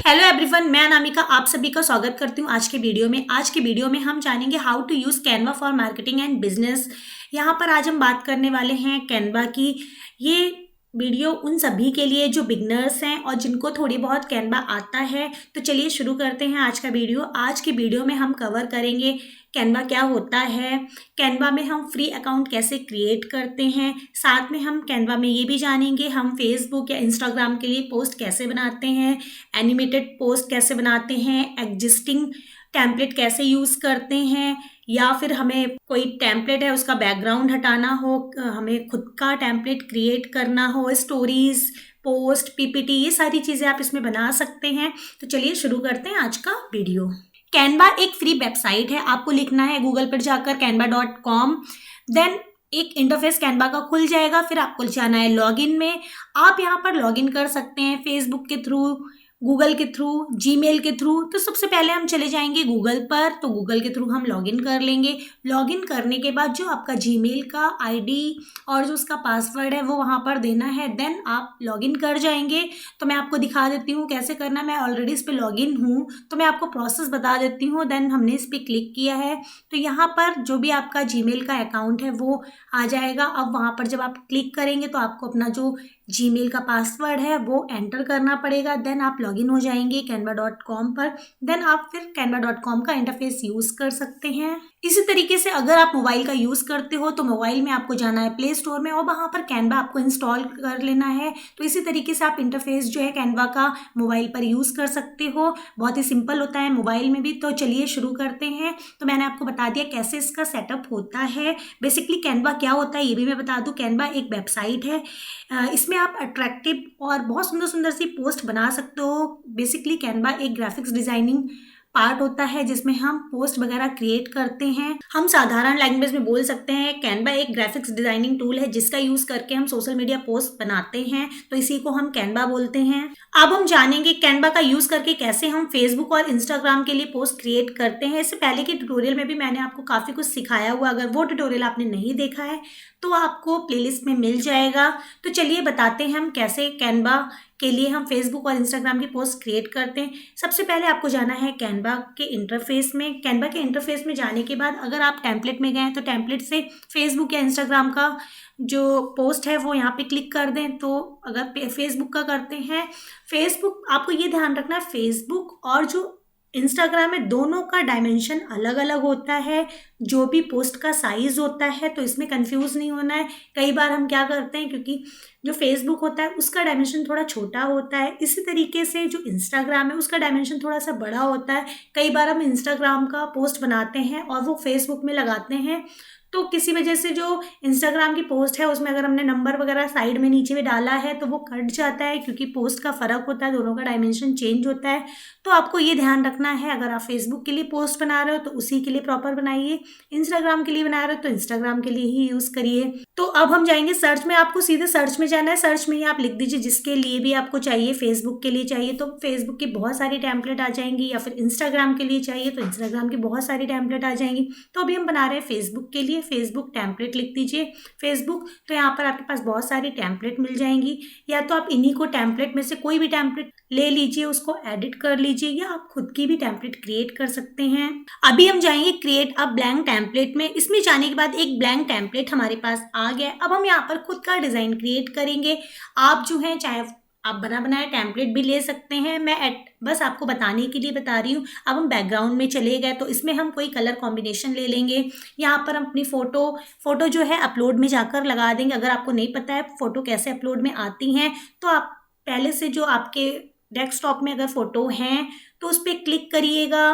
Hello everyone, मैं अनामिका आप सभी का स्वागत करती हूँ आज के वीडियो में हम जानेंगे how to use Canva for marketing and business. यहाँ पर आज हम बात करने वाले हैं कैनवा की। ये वीडियो उन सभी के लिए जो बिगनर्स हैं और जिनको थोड़ी बहुत कैनवा आता है। तो चलिए शुरू करते हैं आज का वीडियो। आज के वीडियो में हम कवर करेंगे कैनवा क्या होता है, कैनवा में हम फ्री अकाउंट कैसे क्रिएट करते हैं, साथ में हम कैनवा में ये भी जानेंगे हम फेसबुक या इंस्टाग्राम के लिए पोस्ट कैसे बनाते हैं, एनिमेटेड पोस्ट कैसे बनाते हैं, एग्जिस्टिंग टेम्पलेट कैसे यूज़ करते हैं, या फिर हमें कोई टेम्पलेट है उसका बैकग्राउंड हटाना हो, हमें खुद का टेम्पलेट क्रिएट करना हो, स्टोरीज, पोस्ट, पीपीटी, ये सारी चीज़ें आप इसमें बना सकते हैं। तो चलिए शुरू करते हैं आज का वीडियो। कैनवा एक फ्री वेबसाइट है। आपको लिखना है गूगल पर जाकर canva.com, देन एक इंटरफेस कैनवा का खुल जाएगा। फिर आपको जाना है लॉगिन में। आप यहाँ पर लॉगिन कर सकते हैं फेसबुक के थ्रू, गूगल के थ्रू, जीमेल के थ्रू। तो सबसे पहले हम चले जाएंगे गूगल पर, तो गूगल के थ्रू हम लॉगिन कर लेंगे। लॉगिन करने के बाद जो आपका जीमेल का आईडी और जो उसका पासवर्ड है वो वहाँ पर देना है, देन आप लॉगिन कर जाएंगे। तो मैं आपको दिखा देती हूँ कैसे करना। मैं ऑलरेडी इस पर लॉगिन हूँ तो मैं आपको प्रोसेस बता देती हूँ। देन हमने इस पर क्लिक किया है तो यहाँ पर जो भी आपका जीमेल का अकाउंट है वो आ जाएगा। अब वहाँ पर जब आप क्लिक करेंगे तो आपको अपना जो जीमेल का पासवर्ड है वो एंटर करना पड़ेगा। देन आप लॉगिन हो जाएंगे canva.com पर। देन आप फिर canva.com का इंटरफेस यूज़ कर सकते हैं। इसी तरीके से अगर आप मोबाइल का यूज़ करते हो तो मोबाइल में आपको जाना है प्ले स्टोर में और वहाँ पर कैनवा आपको इंस्टॉल कर लेना है। तो इसी तरीके से आप इंटरफेस जो है कैनवा का मोबाइल पर यूज़ कर सकते हो। बहुत ही सिंपल होता है मोबाइल में भी। तो चलिए शुरू करते हैं। तो मैंने आपको बता दिया कैसे इसका सेटअप होता है। बेसिकली कैनवा क्या होता है ये भी मैं बता दूँ। कैनवा एक वेबसाइट है, इसमें आप अट्रैक्टिव और बहुत सुंदर सुंदर सी पोस्ट बना सकते हो। बेसिकली कैनवा एक ग्राफिक्स डिज़ाइनिंग पार्ट होता है जिसमें हम पोस्ट वगैरह क्रिएट करते हैं। हम साधारण लैंग्वेज में बोल सकते हैं कैनवा एक ग्राफिक्स डिजाइनिंग टूल है जिसका यूज करके हम सोशल मीडिया पोस्ट बनाते हैं, तो इसी को हम कैनवा बोलते हैं। अब हम जानेंगे कैनवा का यूज करके कैसे हम फेसबुक और इंस्टाग्राम के लिए पोस्ट क्रिएट करते हैं। इससे पहले के ट्यूटोरियल में भी मैंने आपको काफी कुछ सिखाया हुआ, अगर वो ट्यूटोरियल आपने नहीं देखा है तो आपको प्लेलिस्ट में मिल जाएगा। तो चलिए बताते हैं हम कैसे कैनवा के लिए हम फेसबुक और इंस्टाग्राम की पोस्ट क्रिएट करते हैं। सबसे पहले आपको जाना है कैनवा के इंटरफेस में। कैनवा के इंटरफेस में जाने के बाद अगर आप टेम्पलेट में गए तो टेम्पलेट से फेसबुक या इंस्टाग्राम का जो पोस्ट है वो यहाँ पे क्लिक कर दें। तो अगर फेसबुक का करते हैं, फेसबुक आपको ये ध्यान रखना है फेसबुक और जो इंस्टाग्राम में दोनों का डायमेंशन अलग अलग होता है, जो भी पोस्ट का साइज होता है। तो इसमें कंफ्यूज नहीं होना है। कई बार हम क्या करते हैं, क्योंकि जो फेसबुक होता है उसका डायमेंशन थोड़ा छोटा होता है, इसी तरीके से जो इंस्टाग्राम है उसका डायमेंशन थोड़ा सा बड़ा होता है। कई बार हम इंस्टाग्राम का पोस्ट बनाते हैं और वो फेसबुक में लगाते हैं, तो किसी वजह से जो इंस्टाग्राम की पोस्ट है उसमें अगर हमने नंबर वगैरह साइड में नीचे में डाला है तो वो कट जाता है, क्योंकि पोस्ट का फ़र्क होता है, दोनों का डायमेंशन चेंज होता है। तो आपको ये ध्यान रखना है, अगर आप फेसबुक के लिए पोस्ट बना रहे हो तो उसी के लिए प्रॉपर बनाइए, इंस्टाग्राम के लिए बना रहे हो तो इंस्टाग्राम के लिए ही यूज़ करिए। तो अब हम जाएंगे सर्च में। आपको सीधे सर्च में जाना है। सर्च में ही आप लिख दीजिए जिसके लिए भी आपको चाहिए। फेसबुक के लिए चाहिए तो फेसबुक की बहुत सारी टेम्पलेट आ जाएंगी, या फिर इंस्टाग्राम के लिए चाहिए तो इंस्टाग्राम की बहुत सारी टेम्पलेट आ जाएंगी। तो अभी हम बना रहे हैं फेसबुक के लिए। फेसबुक टेम्पलेट लिख दीजिए फेसबुक। तो यहाँ पर आपके पास बहुत सारी टेम्पलेट मिल जाएंगी, या तो आप इन्हीं को टेम्पलेट में से कोई भी टेम्पलेट ले लीजिए, उसको एडिट कर लीजिए, या आप खुद की भी टेम्पलेट क्रिएट कर सकते हैं। अभी हम जाएंगे क्रिएट अ ब्लैंक टेम्पलेट में। इसमें जाने के बाद एक ब्लैंक टेम्पलेट हमारे पास आ गया। अब हम यहाँ पर खुद का डिज़ाइन क्रिएट करेंगे। आप जो है चाहे आप बना बनाया टेम्पलेट भी ले सकते हैं, मैं बस आपको बताने के लिए बता रही हूँ। अब हम बैकग्राउंड में चले गए तो इसमें हम कोई कलर कॉम्बिनेशन ले लेंगे। यहाँ पर हम अपनी फ़ोटो जो है अपलोड में जाकर लगा देंगे। अगर आपको नहीं पता है फ़ोटो कैसे अपलोड में आती हैं तो आप पहले से जो आपके डेस्कटॉप में अगर फ़ोटो हैं तो उस पर क्लिक करिएगा।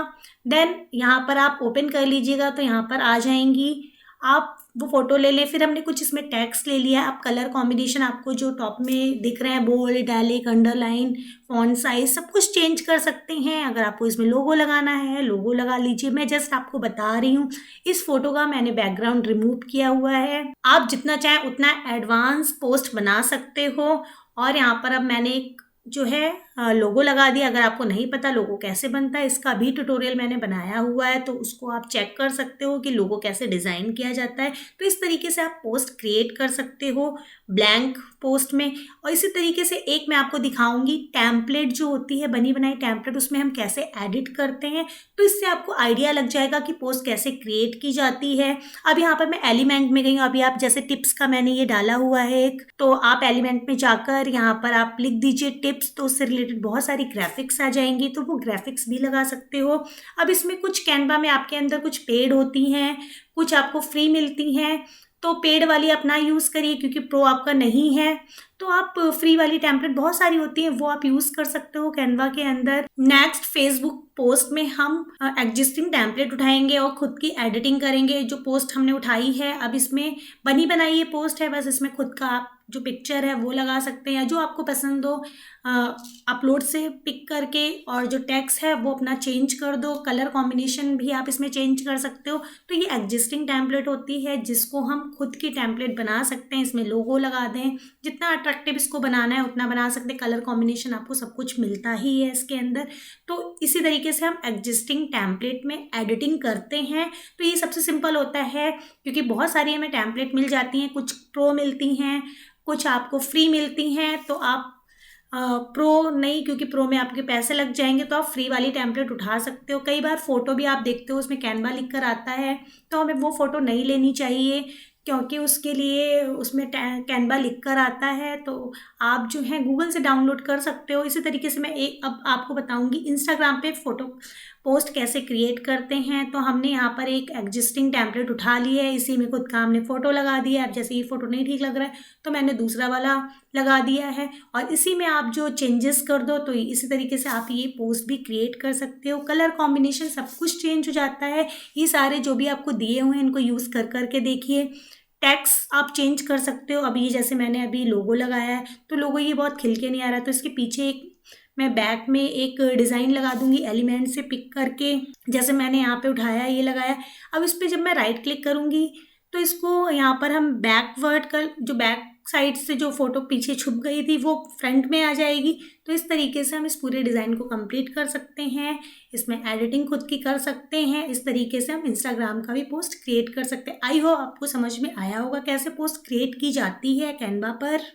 देन यहाँ पर आप ओपन कर लीजिएगा तो यहाँ पर आ जाएंगी। आप वो फ़ोटो ले लें। फिर हमने कुछ इसमें टेक्स्ट ले लिया। आप कलर कॉम्बिनेशन आपको जो टॉप में दिख रहे हैं, bold, italic, underline, font size, सब कुछ चेंज कर सकते हैं। अगर आपको इसमें लोगो लगाना है लोगो लगा लीजिए। मैं जस्ट आपको बता रही हूँ। इस फोटो का मैंने बैकग्राउंड रिमूव किया हुआ है। आप जितना चाहें उतना एडवांस पोस्ट बना सकते हो। और यहाँ पर अब मैंने एक जो है लोगो लगा दिया। अगर आपको नहीं पता लोगो कैसे बनता है, इसका भी ट्यूटोरियल मैंने बनाया हुआ है, तो उसको आप चेक कर सकते हो कि लोगो कैसे डिज़ाइन किया जाता है। तो इस तरीके से आप पोस्ट क्रिएट कर सकते हो ब्लैंक पोस्ट में। और इसी तरीके से एक मैं आपको दिखाऊंगी टेम्पलेट जो होती है, बनी बनाई टेम्पलेट, उसमें हम कैसे एडिट करते हैं। तो इससे आपको आइडिया लग जाएगा कि पोस्ट कैसे क्रिएट की जाती है। अब यहाँ पर मैं एलिमेंट में गई हूँ। अभी आप जैसे टिप्स का मैंने ये डाला हुआ है एक, तो आप एलिमेंट में जाकर यहाँ पर आप लिख दीजिए टिप्स, तो उससे रिलेटेड बहुत सारी ग्राफिक्स आ जाएंगी, तो वो ग्राफिक्स भी लगा सकते हो। अब इसमें कुछ कैनवा में आपके अंदर कुछ पेड होती हैं, कुछ आपको फ्री मिलती हैं। तो पेड वाली अपना यूज़ करिए, क्योंकि प्रो आपका नहीं है। तो आप फ्री वाली टेम्पलेट बहुत सारी होती हैं, वो आप यूज़ कर सकते हो कैनवा के अंदर। नेक्स्ट फेसबुक पोस्ट में हम एग्जिस्टिंग टेम्पलेट उठाएंगे और खुद की एडिटिंग करेंगे। जो पोस्ट हमने उठाई है, अब इसमें बनी बनाई ये पोस्ट है, बस इसमें खुद का आप जो पिक्चर है वो लगा सकते हैं, जो आपको पसंद हो अपलोड से पिक करके, और जो टेक्स्ट है वो अपना चेंज कर दो। कलर कॉम्बिनेशन भी आप इसमें चेंज कर सकते हो। तो ये एग्जिस्टिंग टेम्पलेट होती है, जिसको हम खुद की टेम्पलेट बना सकते हैं। इसमें लोगो लगा दें, जितना अट्रैक्टिव इसको बनाना है उतना बना सकते हैं। कलर कॉम्बिनेशन आपको सब कुछ मिलता ही है इसके अंदर। तो इसी तरीके से हम एग्जिस्टिंग टेम्पलेट में एडिटिंग करते हैं। तो ये सबसे सिंपल होता है, क्योंकि बहुत सारी हमें टेम्पलेट मिल जाती हैं, कुछ प्रो मिलती हैं, कुछ आपको फ्री मिलती हैं। तो आप प्रो नहीं, क्योंकि प्रो में आपके पैसे लग जाएंगे, तो आप फ्री वाली टेम्पलेट उठा सकते हो। कई बार फ़ोटो भी आप देखते हो उसमें कैनवा लिख कर आता है, तो हमें वो फ़ोटो नहीं लेनी चाहिए, क्योंकि उसके लिए उसमें कैनवा लिख कर आता है। तो आप जो है गूगल से डाउनलोड कर सकते हो। इसी तरीके से मैं एक अब आपको बताऊंगी इंस्टाग्राम पे फ़ोटो पोस्ट कैसे क्रिएट करते हैं। तो हमने यहाँ पर एक एग्जिस्टिंग टेम्पलेट उठा ली है, इसी में खुद का हमने फ़ोटो लगा दिया है। अब जैसे ये फ़ोटो नहीं ठीक लग रहा है, तो मैंने दूसरा वाला लगा दिया है, और इसी में आप जो चेंजेस कर दो, तो इसी तरीके से आप ये पोस्ट भी क्रिएट कर सकते हो। कलर कॉम्बिनेशन सब कुछ चेंज हो जाता है। ये सारे जो भी आपको दिए हुए हैं, इनको यूज़ कर करके देखिए। टैक्स आप चेंज कर सकते हो। अब ये जैसे मैंने अभी लोगो लगाया है, तो लोगो ये बहुत खिल के नहीं आ रहा है, तो इसके पीछे एक मैं बैक में एक डिज़ाइन लगा दूंगी एलिमेंट से पिक करके। जैसे मैंने यहाँ पे उठाया, ये लगाया। अब इस पर जब मैं राइट क्लिक करूँगी, तो इसको यहाँ पर हम बैकवर्ड कर, जो बैक साइड से जो फोटो पीछे छुप गई थी वो फ्रंट में आ जाएगी। तो इस तरीके से हम इस पूरे डिज़ाइन को कंप्लीट कर सकते हैं। इसमें एडिटिंग खुद की कर सकते हैं। इस तरीके से हम इंस्टाग्राम का भी पोस्ट क्रिएट कर सकते हैं। आई होप आपको समझ में आया होगा कैसे पोस्ट क्रिएट की जाती है कैनवा पर।